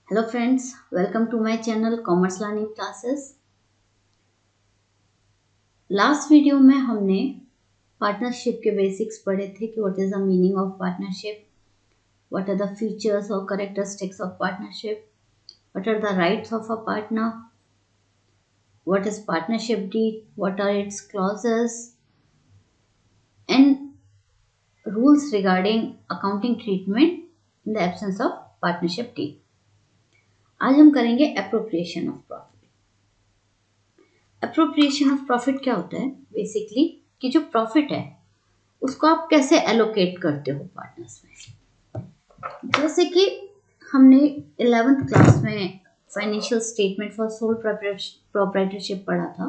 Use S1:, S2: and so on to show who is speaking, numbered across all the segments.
S1: Hello friends, welcome to my channel commerce learning classes. Last video में हमने partnership के basics पढ़े थे कि what is the meaning of partnership, what are the features और characteristics of partnership, what are the rights of a partner, what is partnership deed, what are its clauses and rules regarding accounting treatment in the absence of partnership deed. आज हम करेंगे appropriation of profit. Appropriation of profit क्या होता है? Basically कि जो profit है उसको आप कैसे एलोकेट करते हो पार्टनर्स में। जैसे कि हमने 11th क्लास में financial statement for sole proprietorship पढ़ा था।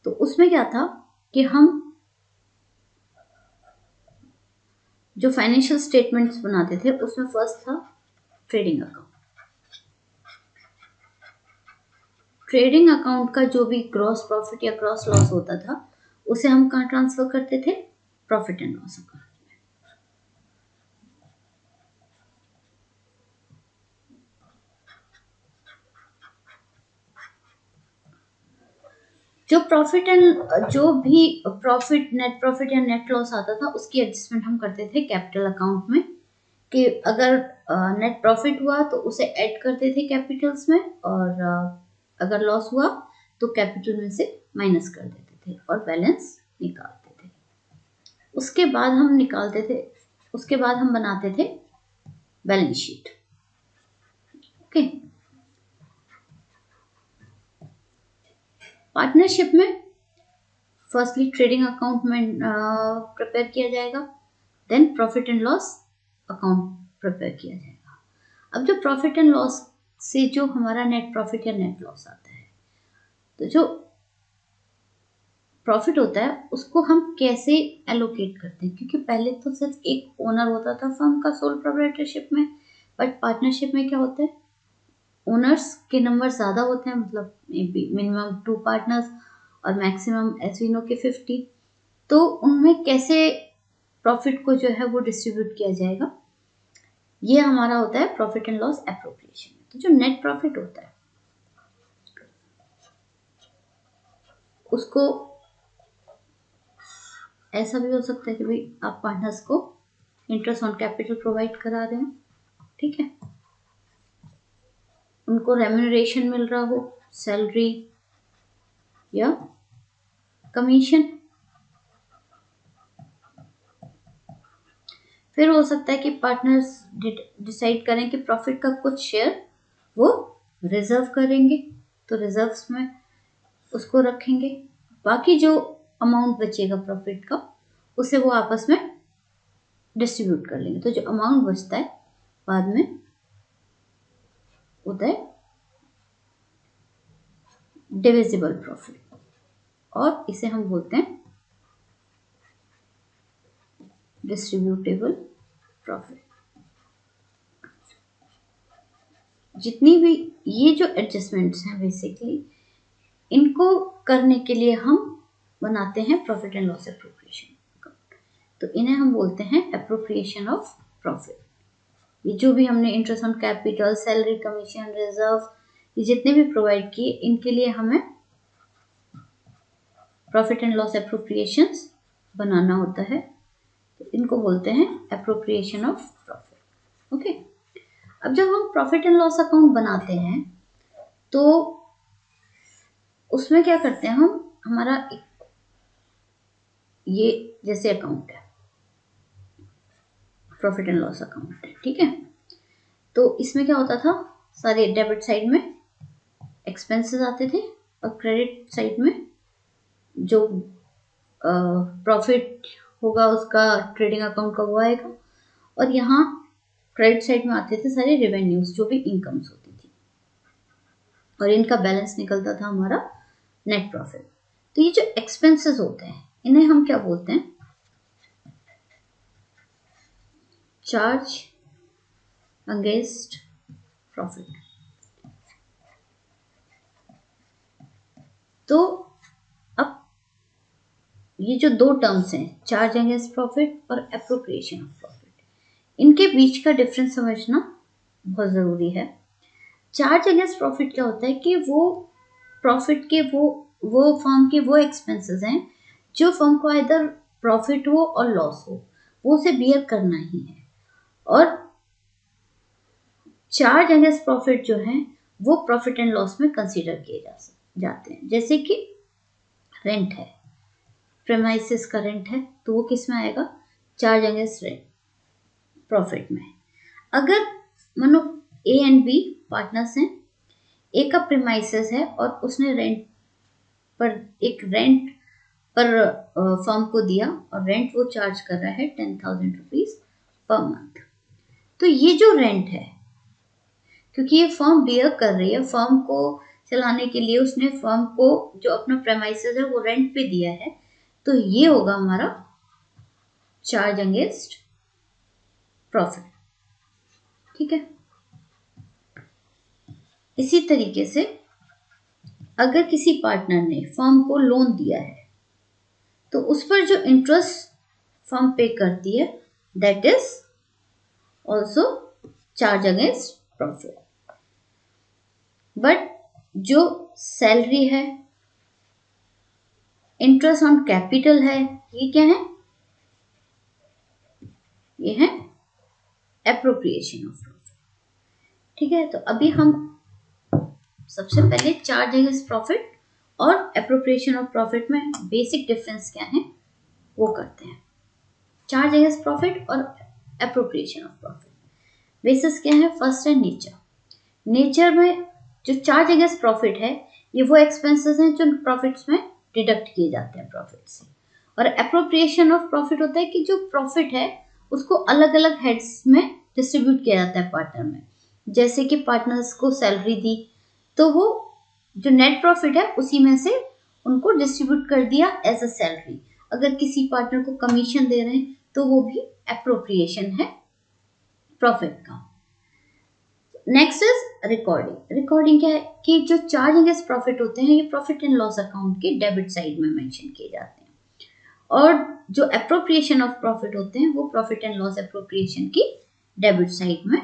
S1: तो उसमें क्या था कि हम जो फाइनेंशियल स्टेटमेंट्स बनाते थे उसमें फर्स्ट था ट्रेडिंग अकाउंट। ट्रेडिंग अकाउंट का जो भी ग्रॉस प्रॉफिट या ग्रॉस लॉस होता था उसे हम कहाँ ट्रांसफर करते थे? प्रॉफिट एंड लॉस अकाउंट में। जो भी प्रॉफिट, नेट प्रॉफिट या नेट लॉस आता था उसकी एडजस्टमेंट हम करते थे कैपिटल अकाउंट में। कि अगर नेट प्रॉफिट हुआ तो उसे ऐड करते थे कैपिटल्स में, और अगर लॉस हुआ तो कैपिटल में से माइनस कर देते थे और बैलेंस निकालते थे। उसके बाद हम बनाते थे बैलेंस शीट। ओके। पार्टनरशिप में फर्स्टली ट्रेडिंग अकाउंट में प्रिपेयर किया जाएगा, then profit and loss account prepare किया जाएगा। अब जो प्रॉफिट एंड लॉस से जो हमारा नेट प्रॉफिट या नेट लॉस आता है, तो जो प्रॉफिट होता है उसको हम कैसे एलोकेट करते हैं? क्योंकि पहले तो सिर्फ एक ओनर होता था फर्म का सोल प्रोप्राइटरशिप में, बट पार्टनरशिप में क्या होता है, ओनर्स के नंबर ज़्यादा होते हैं, मतलब मिनिमम 2 पार्टनर्स और मैक्सिमम एज वी नो के 50। तो उनमें कैसे प्रॉफिट को जो है वो डिस्ट्रीब्यूट किया जाएगा, ये हमारा होता है प्रॉफिट एंड लॉस एप्रोप्रिएशन। तो जो नेट प्रॉफिट होता है उसको ऐसा भी हो सकता है कि भाई आप पार्टनर्स को इंटरेस्ट ऑन कैपिटल प्रोवाइड करा रहे हो, ठीक है, उनको रेम्यूनरेशन मिल रहा हो, सैलरी या कमीशन। फिर हो सकता है कि पार्टनर्स डिसाइड करें कि प्रॉफिट का कुछ शेयर वो रिजर्व करेंगे, तो रिजर्व्स में उसको रखेंगे, बाकी जो अमाउंट बचेगा प्रॉफिट का उसे वो आपस में डिस्ट्रीब्यूट कर लेंगे। तो जो अमाउंट बचता है बाद में होता है डिविजिबल प्रॉफिट, और इसे हम बोलते हैं डिस्ट्रीब्यूटेबल प्रॉफिट। जितनी भी ये जो एडजस्टमेंट्स हैं बेसिकली इनको करने के लिए हम बनाते हैं प्रॉफिट एंड लॉस एप्रोप्रिएशन। तो इन्हें हम बोलते हैं एप्रोप्रिएशन ऑफ प्रॉफिट। ये जो भी हमने interest on capital, salary, commission, reserve, ये जितने भी प्रोवाइड किए इनके लिए हमें प्रॉफिट एंड लॉस एप्रोप्रिएशंस बनाना होता है। तो इनको बोलते हैं एप्रोप्रिएशन ऑफ प्रॉफिट। ओके। अब जब हम प्रॉफिट एंड लॉस अकाउंट बनाते हैं तो उसमें क्या करते हैं हम, हमारा ये जैसे अकाउंट है, प्रॉफिट एंड लॉस अकाउंट है, ठीक है। तो इसमें क्या होता था, सारे डेबिट साइड में एक्सपेंसेस आते थे और क्रेडिट साइड में जो प्रॉफिट होगा उसका ट्रेडिंग अकाउंट का वो आएगा, और यहाँ क्रेडिट साइड में आते थे सारे रेवेन्यूज, जो भी इनकम्स होती थी, और इनका बैलेंस निकलता था हमारा नेट प्रॉफिट। तो ये जो एक्सपेंसेस होते हैं इन्हें हम क्या बोलते हैं? Charge against profit. तो अब ये जो दो टर्म्स हैं, चार्ज अगेंस्ट प्रॉफिट और एप्रोप्रिएशन ऑफ प्रॉफिट, इनके बीच का डिफरेंस समझना बहुत ज़रूरी है। चार्ज अगेंस्ट प्रॉफिट क्या होता है कि वो प्रॉफिट के वो फर्म के वो एक्सपेंसेस हैं जो फर्म को इधर प्रॉफिट हो और लॉस हो, वो उसे बियर करना ही है। और चार्ज अगेंस्ट प्रॉफिट जो है वो प्रॉफिट एंड लॉस में कंसीडर किए जाते हैं। जैसे कि रेंट है, प्रेमाइसिस का रेंट है, तो वो किस में आएगा? चार्ज अगेंस्ट रेंट प्रॉफिट में। अगर मानो ए एंड बी पार्टनर्स हैं, ए का प्रेमाइसिस है और उसने रेंट पर फर्म को दिया और रेंट वो चार्ज कर रहा है 10,000 रुपीज पर मंथ। तो ये जो रेंट है, क्योंकि ये फर्म बियर कर रही है, फर्म को चलाने के लिए उसने फर्म को जो अपना प्रेमाइसिस है वो रेंट पे दिया है, तो ये होगा हमारा चार्ज अगेंस्ट प्रॉफिट। ठीक है। इसी तरीके से अगर किसी पार्टनर ने फर्म को लोन दिया है तो उस पर जो इंटरेस्ट फर्म पे करती है that is also charge against profit. But जो सैलरी है, इंटरेस्ट ऑन कैपिटल है, ये क्या है? ये है एप्रोप्रिएशन ऑफ प्रॉफिट। ठीक है। तो अभी हम सबसे पहले चार्ज अगेंस्ट प्रॉफिट और एप्रोप्रिएशन ऑफ प्रॉफिट में बेसिक डिफरेंस क्या है वो करते हैं। चार्ज अगेंस्ट प्रॉफिट और एप्रोप्रिएशन ऑफ प्रॉफिट बेसिस क्या है? फर्स्ट है नेचर। नेचर में जो चार्ज अगेंस्ट प्रॉफिट है ये वो एक्सपेंसेस हैं जो प्रॉफिट्स में डिडक्ट किए जाते हैं प्रॉफिट से। और एप्रोप्रिएशन ऑफ प्रॉफिट होता है कि जो प्रॉफिट है उसको अलग अलग हेड्स में डिस्ट्रीब्यूट किया जाता है पार्टनर में। जैसे कि पार्टनर्स को सैलरी दी तो वो जो नेट प्रॉफिट है उसी में से उनको डिस्ट्रीब्यूट कर दिया एज अ सैलरी। अगर किसी पार्टनर को कमीशन दे रहे हैं तो वो भी एप्रोप्रिएशन है प्रॉफिट का। Next is recording. रिकॉर्डिंग क्या है कि जो चार्ज अगेंस्ट प्रॉफिट होते हैं ये प्रॉफिट एंड लॉस अकाउंट के डेबिट साइड में मेंशन किए जाते हैं, और जो एप्रोप्रिएशन ऑफ प्रॉफिट होते हैं वो प्रॉफिट एंड लॉस एप्रोप्रिएशन की डेबिट साइड में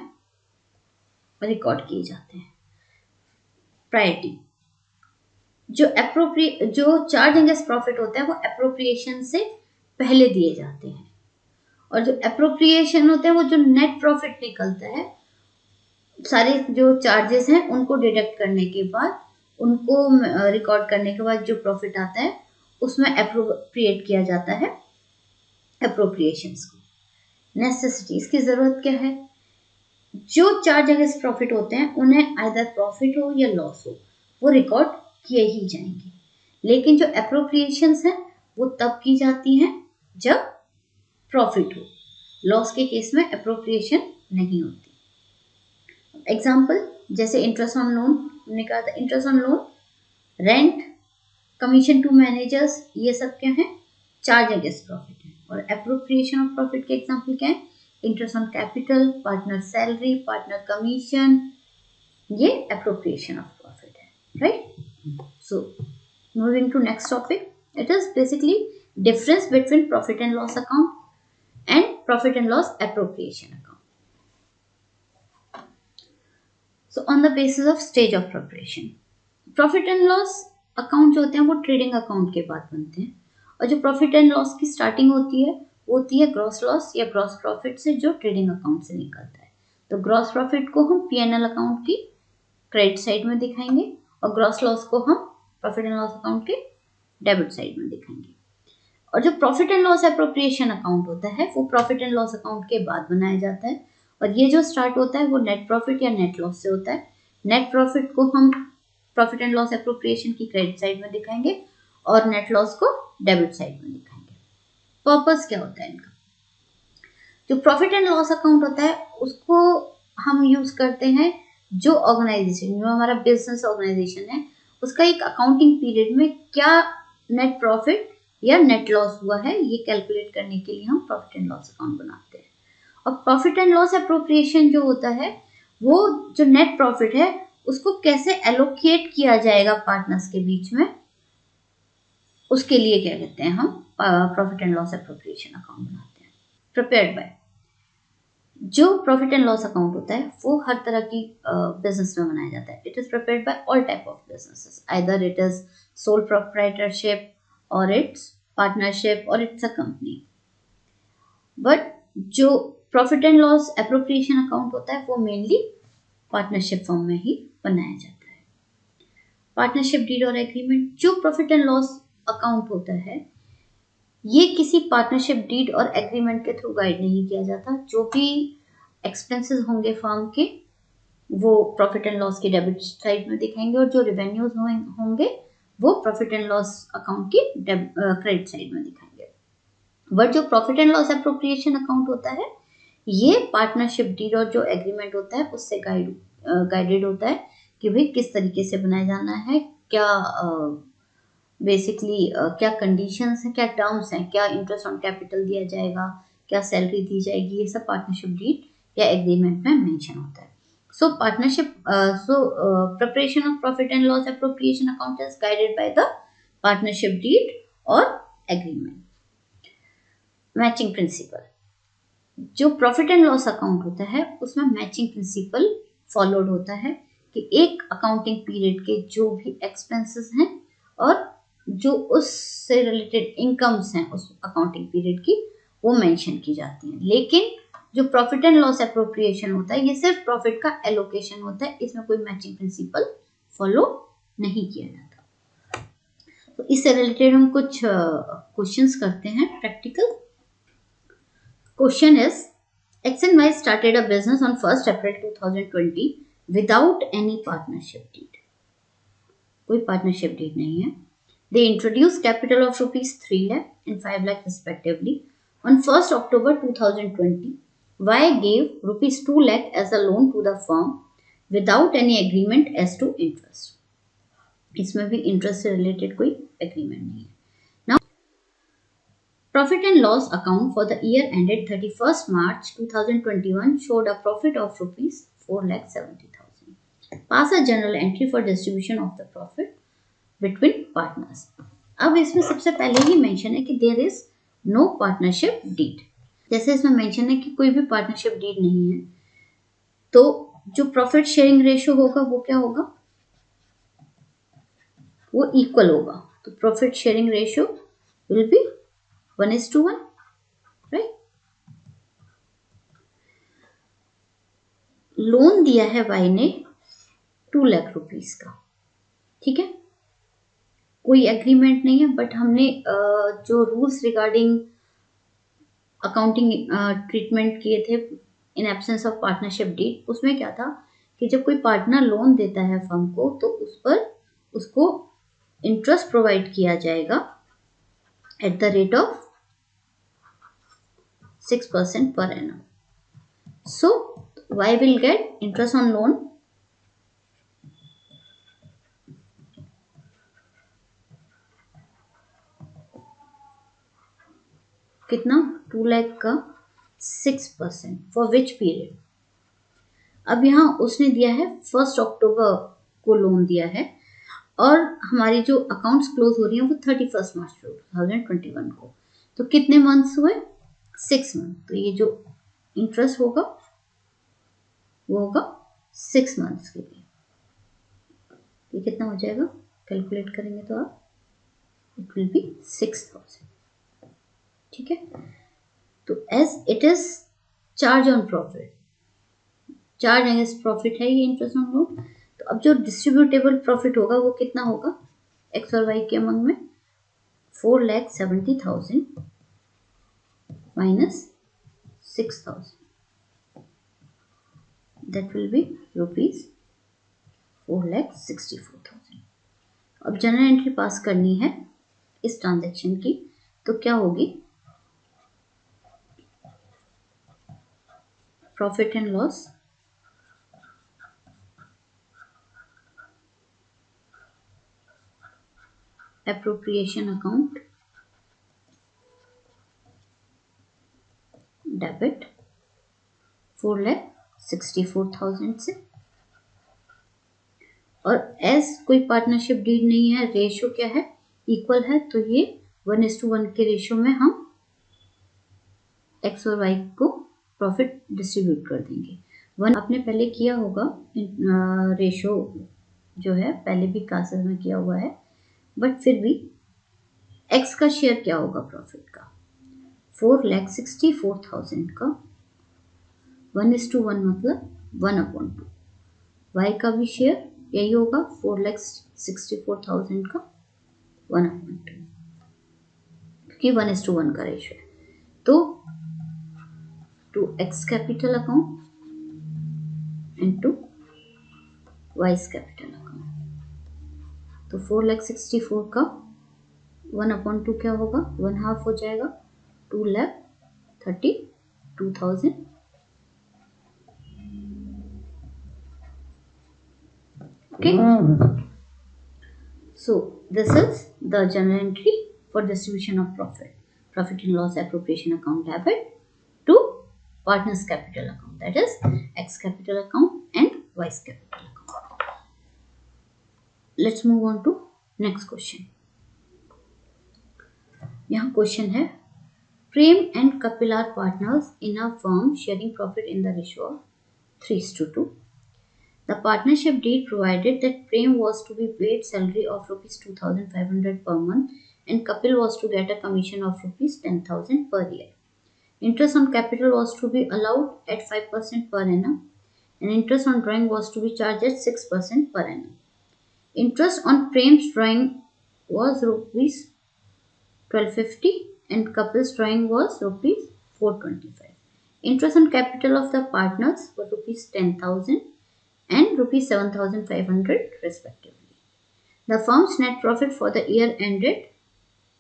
S1: रिकॉर्ड किए जाते हैं। प्रायोरिटी, जो चार्ज अगेंस्ट प्रॉफिट होता है वो एप्रोप्रिएशन से पहले दिए जाते हैं, और जो एप्रोप्रिएशन होते हैं वो जो नेट प्रॉफिट निकलता है सारे जो चार्जेस हैं उनको डिडक्ट करने के बाद, उनको रिकॉर्ड करने के बाद जो प्रॉफिट आता है उसमें एप्रोप्रिएट किया जाता है एप्रोप्रिएशंस को। नेसेसिटीज की जरूरत क्या है? जो चार्ज अगेंस्ट प्रॉफिट होते हैं उन्हें आइदर प्रॉफिट हो या लॉस हो वो रिकॉर्ड किए ही जाएंगे, लेकिन जो एप्रोप्रिएशंस हैं वो तब की जाती हैं जब प्रॉफिट हो। लॉस के केस में एप्रोप्रिएशन नहीं होती। एग्जाम्पल जैसे इंटरेस्ट ऑन लोन, हमने कहा था interest on loan, rent, commission to managers, ये सब क्या है? चार्ज अगेंस्ट प्रॉफिट है। और एप्रोप्रिएशन ऑफ प्रॉफिट के एग्जाम्पल क्या है? Interest on capital, partner salary, partner commission, ये एप्रोप्रिएशन ऑफ प्रॉफिट है, right? So moving to next topic, it is basically difference between profit and loss account and profit and loss appropriation account. So on the basis of stage of preparation, profit and loss account जो होते हैं वो trading account के बाद बनते हैं, और जो प्रॉफिट एंड लॉस की स्टार्टिंग होती है वो होती है ग्रॉस लॉस या ग्रॉस प्रॉफिट से जो ट्रेडिंग अकाउंट से निकलता है। तो ग्रॉस प्रॉफिट को हम P&L अकाउंट की क्रेडिट साइड में दिखाएंगे और ग्रॉस लॉस को हम प्रॉफिट एंड लॉस अकाउंट के डेबिट साइड में दिखाएंगे। और जो profit and loss appropriation account होता है वो प्रॉफिट एंड लॉस अकाउंट के बाद बनाया जाता है, और ये जो स्टार्ट होता है वो नेट प्रॉफिट या नेट लॉस से होता है। नेट प्रॉफिट को हम प्रॉफिट एंड लॉस एप्रोप्रिएशन की क्रेडिट साइड में दिखाएंगे और नेट लॉस को डेबिट साइड में दिखाएंगे। पर्पस क्या होता है इनका? जो प्रॉफिट एंड लॉस अकाउंट होता है उसको हम यूज करते हैं जो ऑर्गेनाइजेशन, जो हमारा बिजनेस ऑर्गेनाइजेशन है उसका एक अकाउंटिंग पीरियड में क्या नेट प्रॉफिट या नेट लॉस हुआ है ये कैलकुलेट करने के लिए हम प्रॉफिट एंड लॉस अकाउंट बनाते हैं। और प्रॉफिट एंड लॉस एप्रोप्रिएशन जो होता है वो जो नेट प्रॉफिट है उसको कैसे एलोकेट किया जाएगा पार्टनर्स के बीच में, उसके लिए क्या कहते हैं हम profit and loss appropriation account बनाते हैं। प्रिपेयर्ड बाय, जो प्रॉफिट एंड लॉस अकाउंट होता है वो हर तरह की बिजनेस में बनाया जाता है. It is prepared by all type of businesses, either it is sole proprietorship और इट्स पार्टनरशिप और इट्स अ कंपनी. बट जो profit and loss appropriation account होता है वो मेनली पार्टनरशिप फॉर्म में ही बनाया जाता है. पार्टनरशिप डीड और एग्रीमेंट. जो प्रॉफिट एंड लॉस अकाउंट होता है ये किसी पार्टनरशिप डीड और एग्रीमेंट के थ्रू गाइड नहीं किया जाता. जो भी एक्सपेंसेस होंगे फर्म के वो प्रॉफिट एंड लॉस की डेबिट साइड में दिखाएंगे और जो रेवेन्यूज होंगे वो प्रॉफिट एंड लॉस अकाउंट की क्रेडिट साइड में दिखाएंगे. बट जो profit and loss appropriation account होता है ये पार्टनरशिप डीड और जो एग्रीमेंट होता है उससे गाइडेड होता है कि भाई किस तरीके से बनाया जाना है, क्या बेसिकली क्या कंडीशंस हैं, क्या टर्म्स हैं, क्या इंटरेस्ट ऑन कैपिटल दिया जाएगा, क्या सैलरी दी जाएगी, ये सब पार्टनरशिप डीड या एग्रीमेंट में मेंशन होता है. सो partnership preparation of profit and loss appropriation account is guided by the partnership deed or agreement. Matching principal. जो प्रॉफिट एंड लॉस अकाउंट होता है उसमें मैचिंग प्रिंसिपल फॉलोड होता है कि एक अकाउंटिंग पीरियड के जो भी एक्सपेंसेस हैं और जो उससे रिलेटेड इनकम्स हैं उस अकाउंटिंग पीरियड की वो मेंशन की जाती हैं. लेकिन जो प्रॉफिट एंड लॉस एप्रोप्रिएशन होता है ये सिर्फ प्रॉफिट का एलोकेशन होता है, इसमें कोई मैचिंग प्रिंसिपल फॉलो नहीं किया जाता. तो इससे रिलेटेड हम कुछ क्वेश्चंस करते हैं practical. Question is, X and Y started a business on 1st April 2020 without any partnership deed. कोई partnership deed नहीं है. They introduced capital of rupees 3 lakh and 5 lakh respectively. On 1st October 2020, Y gave rupees 2 lakh as a loan to the firm without any agreement as to interest. इसमें भी interest से related कोई agreement नहीं है. Profit and loss account for the year ended 31st March 2021 showed a profit of rupees 4,70,000. Pass a journal entry for distribution of the profit between partners. अब इसमें सबसे पहले ही मेंशन है कि there is no partnership deed. जैसे इसमें mention है कि कोई भी पार्टनरशिप डीड नहीं है तो जो प्रॉफिट शेयरिंग रेशियो होगा वो क्या होगा, वो इक्वल होगा. तो profit sharing ratio will be 1:1, right. Loan दिया है वाई ने 2 लाख रुपीस का, ठीक है. कोई एग्रीमेंट नहीं है बट हमने जो रूल्स रिगार्डिंग अकाउंटिंग ट्रीटमेंट किए थे in absence of partnership deed उसमें क्या था कि जब कोई पार्टनर लोन देता है फर्म को तो उस पर उसको इंटरेस्ट प्रोवाइड किया जाएगा at the rate of 6% per annum. So Y will get interest on loan कितना 2 लाख का 6% फॉर विच पीरियड. अब यहाँ उसने दिया है 1 अक्टूबर को लोन दिया है और हमारी जो अकाउंट्स क्लोज हो रही है वो 31 मार्च 2021 को. तो कितने मंथ्स हुए, 6 मंथ. तो ये जो इंटरेस्ट होगा वो होगा 6 मंथ्स के लिए. ये कितना हो जाएगा, कैलकुलेट करेंगे तो आप इट विल बी 6,000. ठीक है. तो as it is charge on profit, charge against profit है ये इंटरेस्ट ऑन लोन. तो अब जो डिस्ट्रीब्यूटेबल प्रॉफिट होगा वो कितना होगा एक्स और वाई के अमंग में, 4,70,000 minus 6,000 that will be rupees 4,64,000. अब जनरल एंट्री पास करनी है इस ट्रांजैक्शन की तो क्या होगी, profit and loss appropriation account debit 4,64,000 से. और एज कोई पार्टनरशिप डीड नहीं है, रेशियो क्या है, इक्वल है, तो ये 1:1 के रेशियो में हम एक्स और वाई को प्रॉफिट डिस्ट्रीब्यूट कर देंगे। वन आपने पहले किया होगा, रेशो जो है पहले भी क्लासेस में किया हुआ है, बट फिर भी एक्स का शेयर क्या होगा प्रॉफिट का, 4,64,000 का 1:1 मतलब 1/2। वाई का भी शेयर यही होगा, 4,64,000 का 1/2, क्योंकि 1:1 का रेशो है। तो to X capital account into Y's capital account, तो 4,64,000 का 1/2 क्या होगा, 1/2 हो जाएगा, 2,32,000। Okay, so this is the journal entry for distribution of profit and loss appropriation account debit to partners capital account, that is X capital account and Y's capital account. Let's move on to next question. यहाँ question है, Prem and Kapil are partners in a firm sharing profit in the ratio of 3:2. The partnership deed provided that Prem was to be paid salary of rupees 2,500 per month and Kapil was to get a commission of rupees 10,000 per year. Interest on capital was to be allowed at 5% per annum and interest on drawing was to be charged at 6% per annum. Interest on Prem's drawing was rupees 1,250 and Kapil's drawing was rupees 425. Interest on capital of the partners was rupees 10,000 and rupees 7,500 respectively. The firm's net profit for the year ended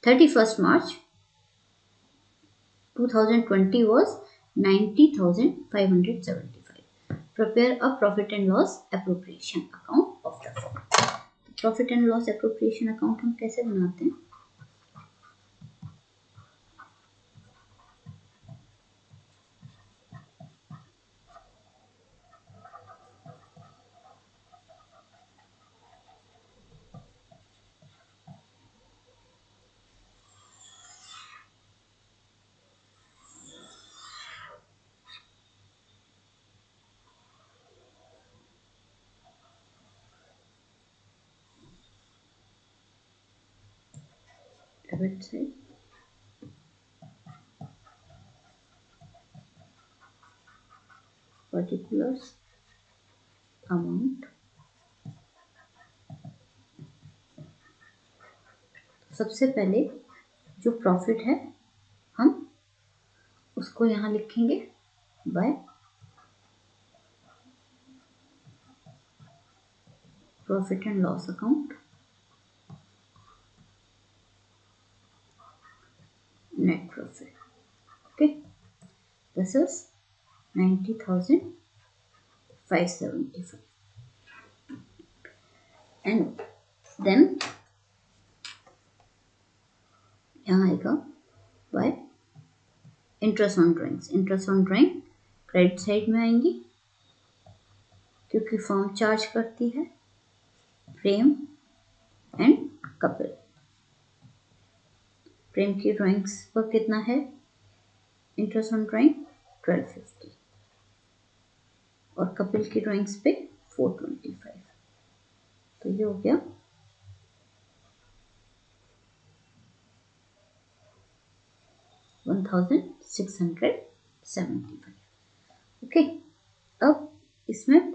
S1: 31st March 2020 was 90,575. Prepare a profit and loss appropriation account of the firm. Profit and loss appropriation account हम कैसे बनाते हैं? Debit side, particulars, amount. सबसे पहले जो profit है हम उसको यहाँ लिखेंगे by profit and loss account, net profit. Okay, this is 90,575 and then यहाँ आएगा bye interest on drawings. Interest on drawing credit side में आएंगी क्योंकि फर्म चार्ज करती है प्रेम एंड कपिल. प्रेम की ड्राइंग्स पर कितना है इंटरेस्ट ऑन ड्राइंग 1,250 और कपिल की ड्राइंग्स पे 425. तो ये हो गया 1,675. ओके, अब इसमें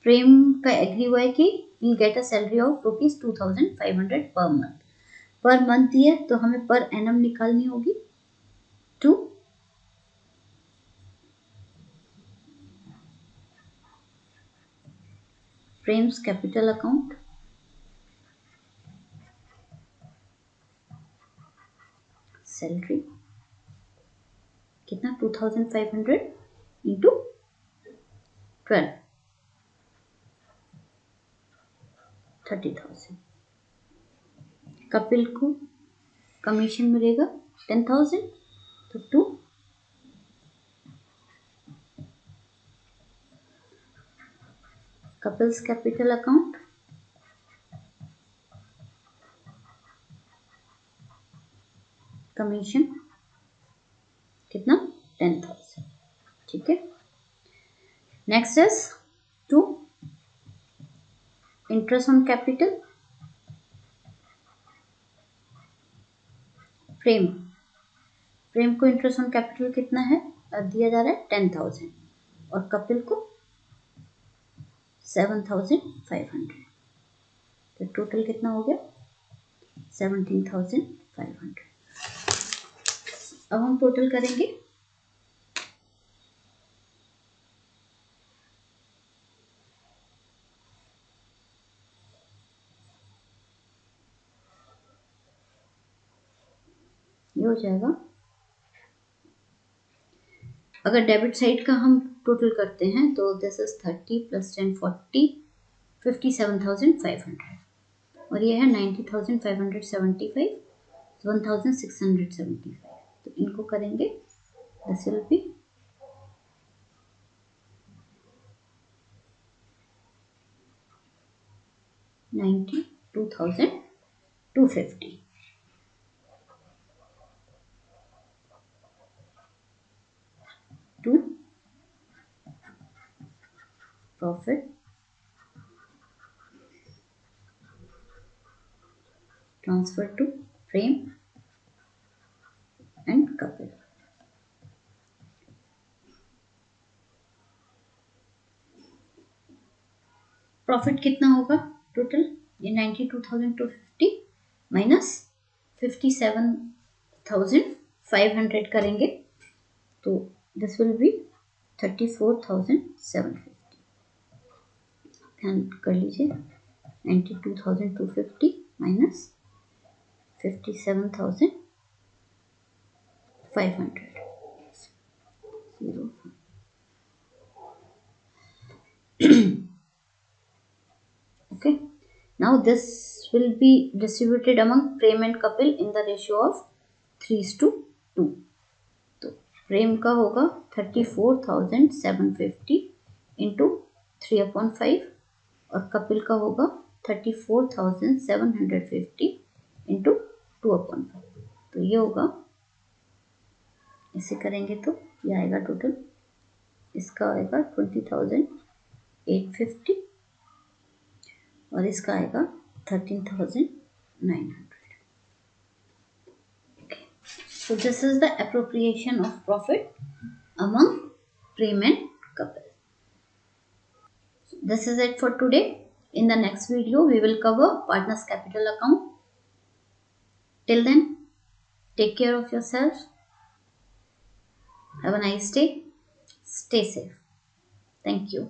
S1: प्रेम का एग्री हुआ है कि will get a salary of rupees 2,500 per month. Per month ये तो हमें पर एनम निकालनी होगी. To Prem's capital account salary कितना 2,500 इंटू 12 30,000. कपिल को कमीशन मिलेगा 10,000 तो 2 कपिल्स कैपिटल अकाउंट कमीशन कितना 10,000. ठीक है. Next is 2 interest on capital. Prem को इंटरेस्ट ऑन कैपिटल कितना है दिया जा रहा है 10,000 और कपिल को 7,500. तो टोटल कितना हो गया 17,500. अब हम टोटल करेंगे. ये हो जाएगा. अगर डेबिट साइड का हम टोटल करते हैं तो दिस इज 30 + 10 40 57,500 और ये है 90,575 1,675. तो इनको करेंगे. This will be 92,250. to profit transfer to Prem and Kapil. Profit कितना होगा टोटल ये 92,250 माइनस 57,500 करेंगे तो दिस विल बी 34,750. ध्यान कर लीजिए 92,250 minus 57,500 0. Okay, now this will be distributed among Prem and Kapil in the ratio of 3:2. तो प्रेम का होगा 34,750 इंटू 3/5 और कपिल का होगा 34,750 इंटू 2/5. तो ये होगा. इसे करेंगे तो ये आएगा टोटल. इसका आएगा 20,850 और इसका आएगा 13,900. Okay. So this is the appropriation of profit among Prem and Kapil. This is it for today. In the next video, we will cover partners capital account. Till then, take care of yourself. Have a nice day. Stay safe. Thank you.